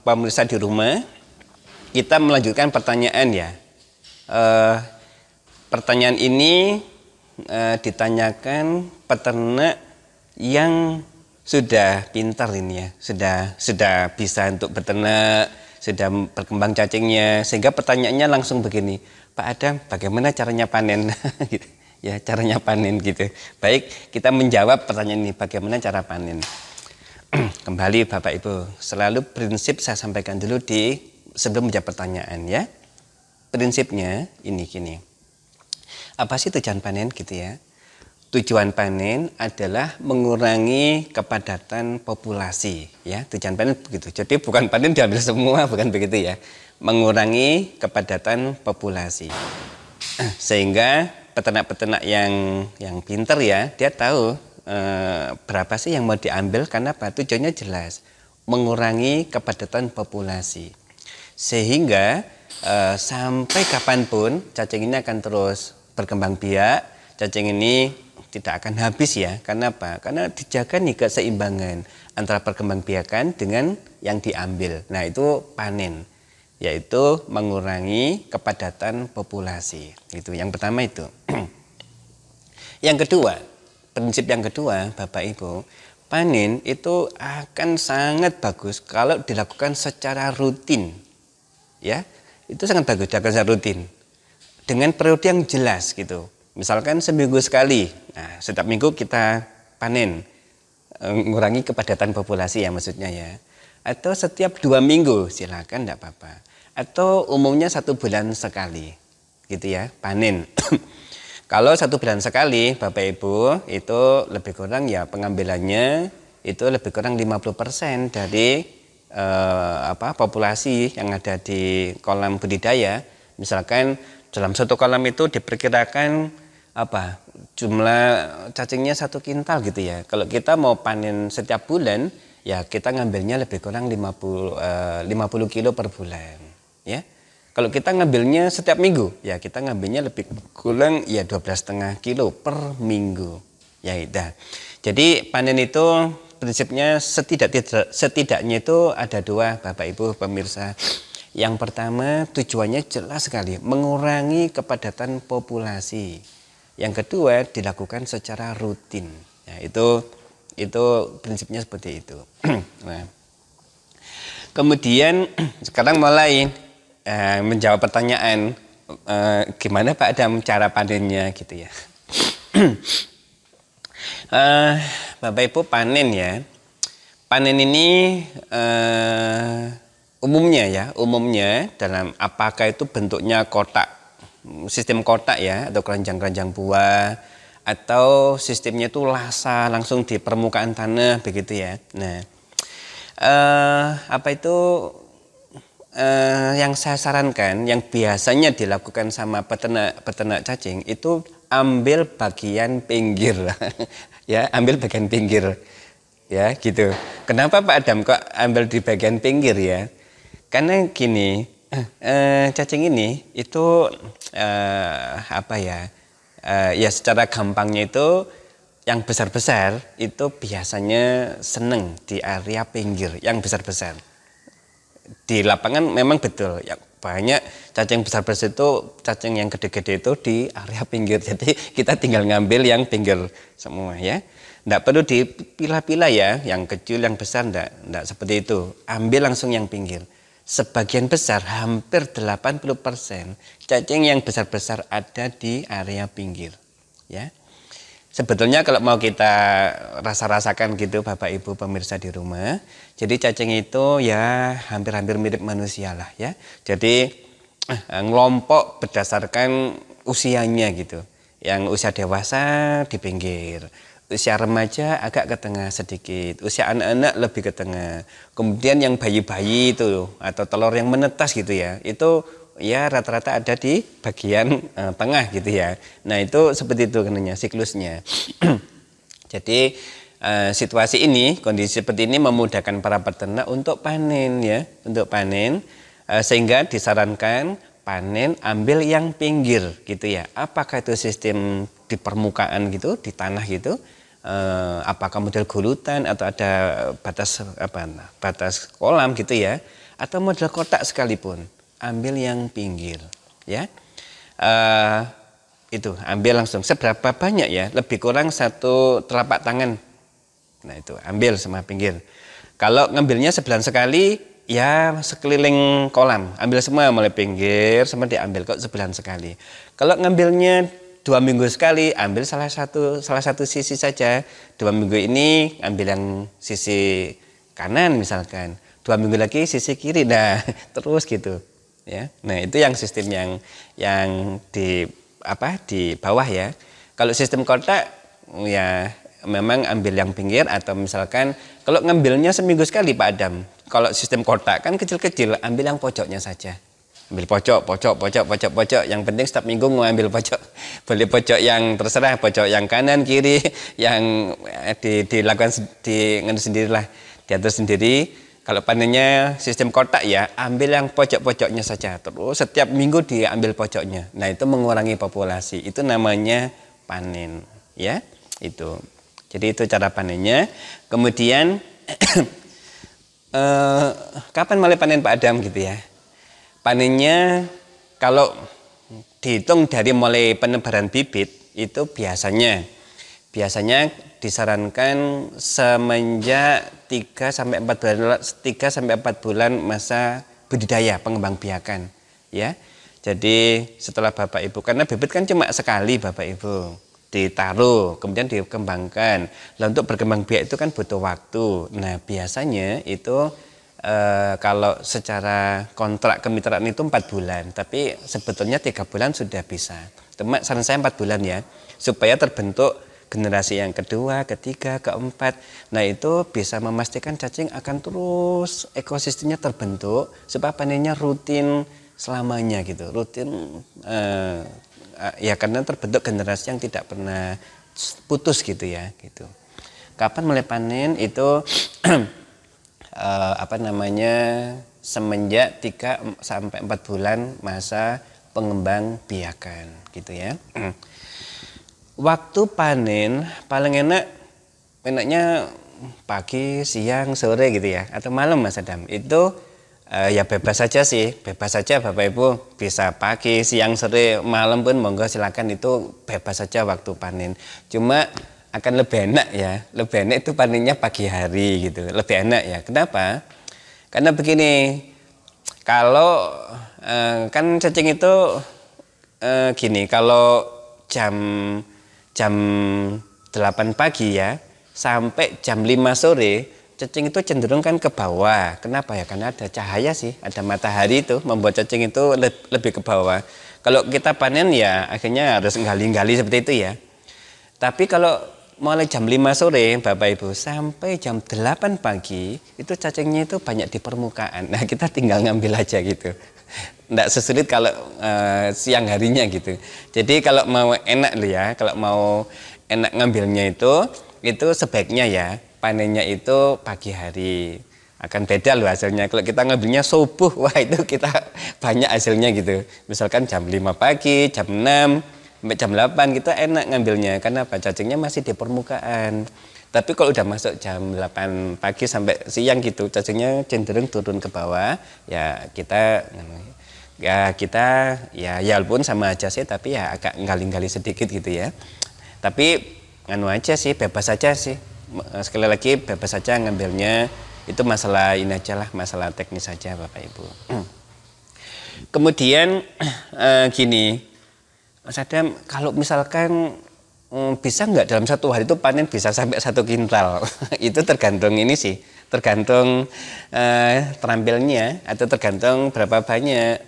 Pemirsa di rumah, kita melanjutkan pertanyaan ya. Pertanyaan ini ditanyakan peternak yang sudah pintar ini ya, sudah bisa untuk beternak, sudah berkembang cacingnya, sehingga pertanyaannya langsung begini, Pak Adam, bagaimana caranya panen? Gitu. Ya, caranya panen gitu. Baik, kita menjawab pertanyaan ini, bagaimana cara panen? Kembali Bapak Ibu, selalu prinsip saya sampaikan dulu di sebelum menjawab pertanyaan ya. Prinsipnya ini gini. Apa sih tujuan panen gitu ya? Tujuan panen adalah mengurangi kepadatan populasi ya. Tujuan panen begitu. Jadi bukan panen diambil semua, bukan begitu ya. Mengurangi kepadatan populasi. Sehingga peternak-peternak yang pintar ya, dia tahu berapa sih yang mau diambil, karena apa? Tujuannya jelas, mengurangi kepadatan populasi, sehingga sampai kapanpun cacing ini akan terus berkembang biak. Cacing ini tidak akan habis ya. Karena apa? Karena dijaga nih keseimbangan antara perkembangbiakan dengan yang diambil. Nah, itu panen, yaitu mengurangi kepadatan populasi. Itu yang pertama itu. Yang kedua, prinsip yang kedua, Bapak Ibu, panen itu akan sangat bagus kalau dilakukan secara rutin. Ya, itu sangat bagus dilakukan secara rutin. Dengan periode yang jelas gitu. Misalkan seminggu sekali. Nah, setiap minggu kita panen. Mengurangi kepadatan populasi ya maksudnya ya. Atau setiap 2 minggu, silakan enggak apa-apa. Atau umumnya 1 bulan sekali. Gitu ya, panen. Kalau 1 bulan sekali, Bapak Ibu, itu lebih kurang ya pengambilannya itu lebih kurang 50% dari populasi yang ada di kolam budidaya. Misalkan dalam 1 kolam itu diperkirakan jumlah cacingnya 1 kintal gitu ya. Kalau kita mau panen setiap bulan, ya kita ngambilnya lebih kurang 50 kilo per bulan, ya. Kalau kita ngambilnya setiap minggu, ya kita ngambilnya lebih kurang ya 12,5 kilo per minggu. Ya udah. Jadi panen itu prinsipnya setidaknya itu ada 2, Bapak Ibu pemirsa. Yang pertama tujuannya jelas sekali, mengurangi kepadatan populasi. Yang kedua dilakukan secara rutin. Ya, itu prinsipnya seperti itu. Nah, kemudian sekarang mulai menjawab pertanyaan gimana Pak Adam cara panennya gitu ya. Bapak Ibu, panen ya. Panen ini umumnya dalam apakah itu bentuknya kotak, sistem kotak ya, atau keranjang-keranjang buah, atau sistemnya itu lasa langsung di permukaan tanah begitu ya. Nah, yang saya sarankan, yang biasanya dilakukan sama peternak cacing itu ambil bagian pinggir, ya, ambil bagian pinggir, ya, gitu. Kenapa Pak Adam kok ambil di bagian pinggir ya? Karena gini, cacing ini itu ya secara gampangnya itu yang besar-besar itu biasanya seneng di area pinggir, yang besar-besar. Di lapangan memang betul ya, banyak cacing besar-besar itu, cacing yang gede-gede itu di area pinggir. Jadi kita tinggal ngambil yang pinggir semua ya. Nggak perlu dipilah-pilah ya, yang kecil yang besar nggak seperti itu. Ambil langsung yang pinggir. Sebagian besar, hampir 80% cacing yang besar-besar ada di area pinggir ya. Sebetulnya kalau mau kita rasa-rasakan gitu Bapak Ibu pemirsa di rumah, jadi cacing itu ya hampir-hampir mirip manusia lah ya. Jadi ngelompok berdasarkan usianya gitu. Yang usia dewasa di pinggir, usia remaja agak ke tengah sedikit, usia anak-anak lebih ke tengah. Kemudian yang bayi-bayi itu atau telur yang menetas gitu ya, itu ya rata-rata ada di bagian tengah gitu ya. Nah, itu seperti itu kenanya siklusnya. Jadi situasi ini, kondisi seperti ini memudahkan para peternak untuk panen ya, untuk panen, sehingga disarankan panen ambil yang pinggir gitu ya. Apakah itu sistem di permukaan gitu, di tanah gitu, apakah model gulutan atau ada batas kolam gitu ya, atau model kotak sekalipun, ambil yang pinggir ya. Itu ambil langsung seberapa banyak ya, lebih kurang 1 telapak tangan. Nah itu ambil semua pinggir. Kalau ngambilnya sebulan sekali ya sekeliling kolam, ambil semua mulai pinggir semua diambil kok sebulan sekali. Kalau ngambilnya 2 minggu sekali, ambil salah satu sisi saja. 2 minggu ini ambil yang sisi kanan misalkan, 2 minggu lagi sisi kiri, nah terus gitu ya. Nah itu yang sistem yang di bawah ya. Kalau sistem kotak ya memang ambil yang pinggir, atau misalkan kalau ngambilnya seminggu sekali Pak Adam, kalau sistem kotak kan kecil-kecil, ambil yang pojoknya saja. Ambil pojok, yang penting setiap minggu mau ambil pojok. Boleh pojok yang terserah, pojok yang kanan kiri, yang dilakukan sendirilah, diatur sendiri. Kalau panennya sistem kotak ya, ambil yang pojok-pojoknya saja, terus setiap minggu diambil pojoknya. Nah itu mengurangi populasi, itu namanya panen ya. Itu jadi itu cara panennya. Kemudian kapan mulai panen Pak Adam gitu ya. Panennya kalau dihitung dari mulai penebaran bibit itu biasanya disarankan semenjak 3 sampai 4 bulan masa budidaya pengembangbiakan ya. Jadi setelah Bapak Ibu, karena bibit kan cuma sekali Bapak Ibu ditaruh kemudian dikembangkan. Lalu untuk berkembang biak itu kan butuh waktu. Nah biasanya itu kalau secara kontrak kemitraan itu 4 bulan, tapi sebetulnya 3 bulan sudah bisa. Cuma saran saya 4 bulan ya, supaya terbentuk generasi yang kedua, ketiga, keempat. Nah itu bisa memastikan cacing akan terus ekosistemnya terbentuk supaya panennya rutin selamanya gitu, rutin ya karena terbentuk generasi yang tidak pernah putus gitu ya gitu. Kapan mulai panen itu semenjak 3 sampai 4 bulan masa pengembang biakan gitu ya. Waktu panen paling enaknya pagi, siang, sore gitu ya, atau malam Mas Adam. Itu ya bebas saja sih, bebas saja Bapak Ibu, bisa pagi, siang, sore, malam pun monggo silakan, itu bebas saja waktu panen. Cuma akan lebih enak ya, lebih enak itu panennya pagi hari gitu, lebih enak ya. Kenapa? Karena begini, kalau kan cacing itu gini, kalau jam 8 pagi ya sampai jam 5 sore cacing itu cenderung kan ke bawah. Kenapa ya? Karena ada cahaya sih, ada matahari itu membuat cacing itu lebih ke bawah. Kalau kita panen ya akhirnya harus gali-gali seperti itu ya. Tapi kalau mulai jam 5 sore Bapak Ibu sampai jam 8 pagi itu cacingnya itu banyak di permukaan. Nah kita tinggal ngambil aja gitu. Nggak sesulit kalau siang harinya gitu. Jadi kalau mau enak loh ya, kalau mau enak ngambilnya itu sebaiknya ya panennya itu pagi hari. Akan beda loh hasilnya. Kalau kita ngambilnya subuh, wah itu kita banyak hasilnya gitu. Misalkan jam 5 pagi, jam 6 sampai jam 8 gitu enak ngambilnya, karena apa? Cacingnya masih di permukaan. Tapi kalau udah masuk jam 8 pagi sampai siang gitu, cacingnya cenderung turun ke bawah. Ya kita walaupun sama aja sih, tapi ya agak nggali-nggali sedikit gitu ya. Tapi aja sih, bebas aja sih. Sekali lagi bebas saja ngambilnya. Itu masalah ini aja lah, masalah teknis saja Bapak Ibu. Kemudian gini, Mas Adam, kalau misalkan bisa nggak dalam 1 hari itu panen bisa sampai 1 kintal? Itu tergantung ini sih, tergantung terampilnya, atau tergantung berapa banyak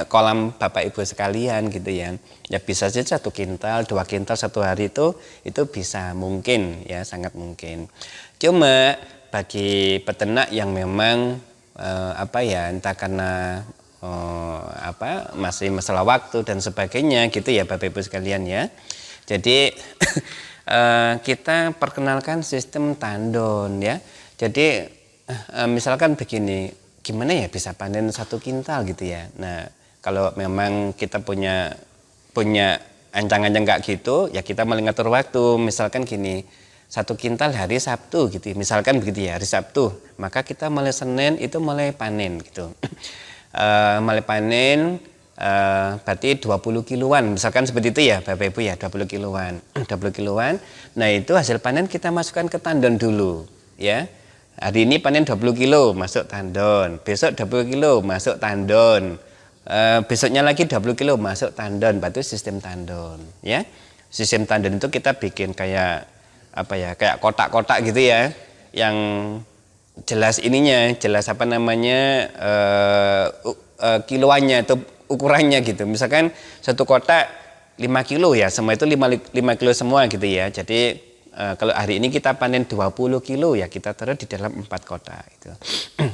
kolam Bapak Ibu sekalian gitu ya. Ya bisa saja 1 kintal, 2 kintal 1 hari itu bisa, mungkin ya, sangat mungkin. Cuma bagi peternak yang memang entah karena masih masalah waktu dan sebagainya gitu ya Bapak Ibu sekalian ya. Jadi kita perkenalkan sistem tandon ya. Jadi misalkan begini, gimana ya bisa panen 1 kintal gitu ya. Nah kalau memang kita punya ancang-ancang kayak gitu, ya kita mulai ngatur waktu. Misalkan gini, 1 kintal hari Sabtu gitu, misalkan begitu ya, hari Sabtu, maka kita mulai Senin itu mulai panen gitu. Mulai panen berarti 20 kiloan, misalkan seperti itu ya Bapak Ibu ya, 20 kiloan. 20 kiloan. Nah, itu hasil panen kita masukkan ke tandon dulu ya. Hari ini panen 20 kilo masuk tandon, besok 20 kilo masuk tandon. Besoknya lagi 20 kilo masuk tandon, berarti sistem tandon ya. Sistem tandon itu kita bikin kayak apa ya, kayak kotak-kotak gitu ya, yang jelas ininya, jelas apa namanya kiloannya atau ukurannya gitu. Misalkan satu kotak 5 kilo ya, semua itu 5 kilo semua gitu ya. Jadi kalau hari ini kita panen 20 kilo ya, kita taruh di dalam 4 kotak gitu.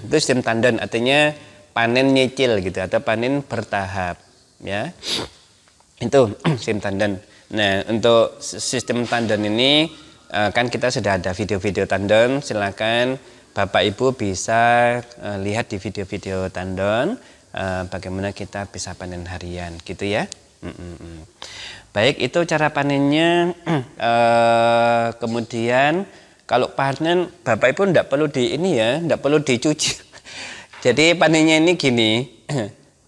Itu sistem tandon, artinya panen nyicil gitu atau panen bertahap ya. Itu sistem tandon. Nah, untuk sistem tandon ini kan kita sudah ada video-video tandon, silakan Bapak Ibu bisa lihat di video-video tandon bagaimana kita bisa panen harian gitu ya. Baik, itu cara panennya. Kemudian kalau panen Bapak Ibu tidak perlu tidak perlu dicuci. Jadi panennya ini gini.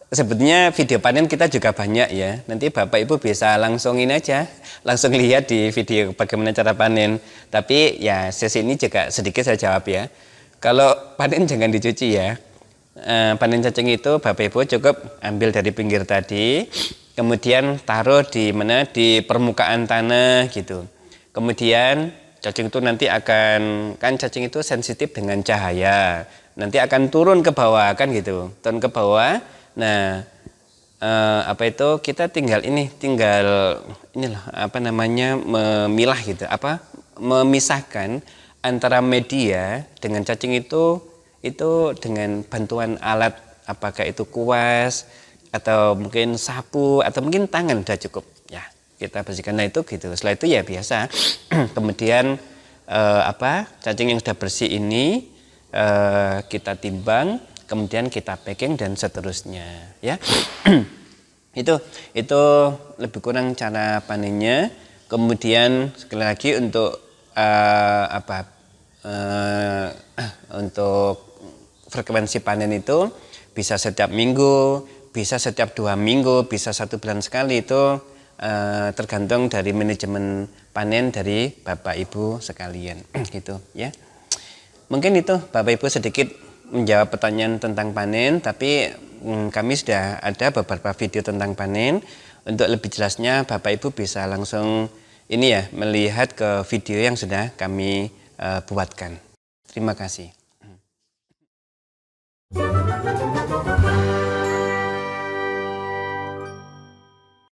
Sebetulnya video panen kita juga banyak ya. Nanti Bapak Ibu bisa langsungin aja, langsung lihat di video bagaimana cara panen. Tapi ya sesi ini juga sedikit saya jawab ya. Kalau panen jangan dicuci ya. Panen cacing itu Bapak Ibu cukup ambil dari pinggir tadi, kemudian taruh di mana, di permukaan tanah gitu. Kemudian cacing itu nanti akan, kan cacing itu sensitif dengan cahaya, nanti akan turun ke bawah kan gitu, turun ke bawah. Nah, apa itu kita tinggal inilah apa namanya, memilah gitu, memisahkan antara media dengan cacing itu dengan bantuan alat, apakah itu kuas atau mungkin sapu atau mungkin tangan udah cukup ya, kita bersihkan. Nah itu gitu, setelah itu ya biasa. Kemudian cacing yang sudah bersih ini kita timbang, kemudian kita packing dan seterusnya ya. itu lebih kurang cara panennya. Kemudian sekali lagi untuk untuk frekuensi panen itu bisa setiap minggu, bisa setiap 2 minggu, bisa 1 bulan sekali. Itu tergantung dari manajemen panen dari Bapak Ibu sekalian gitu ya. Mungkin itu Bapak Ibu sedikit menjawab pertanyaan tentang panen, tapi kami sudah ada beberapa video tentang panen. Untuk lebih jelasnya Bapak Ibu bisa langsung melihat ke video yang sudah kami buatkan. Terima kasih.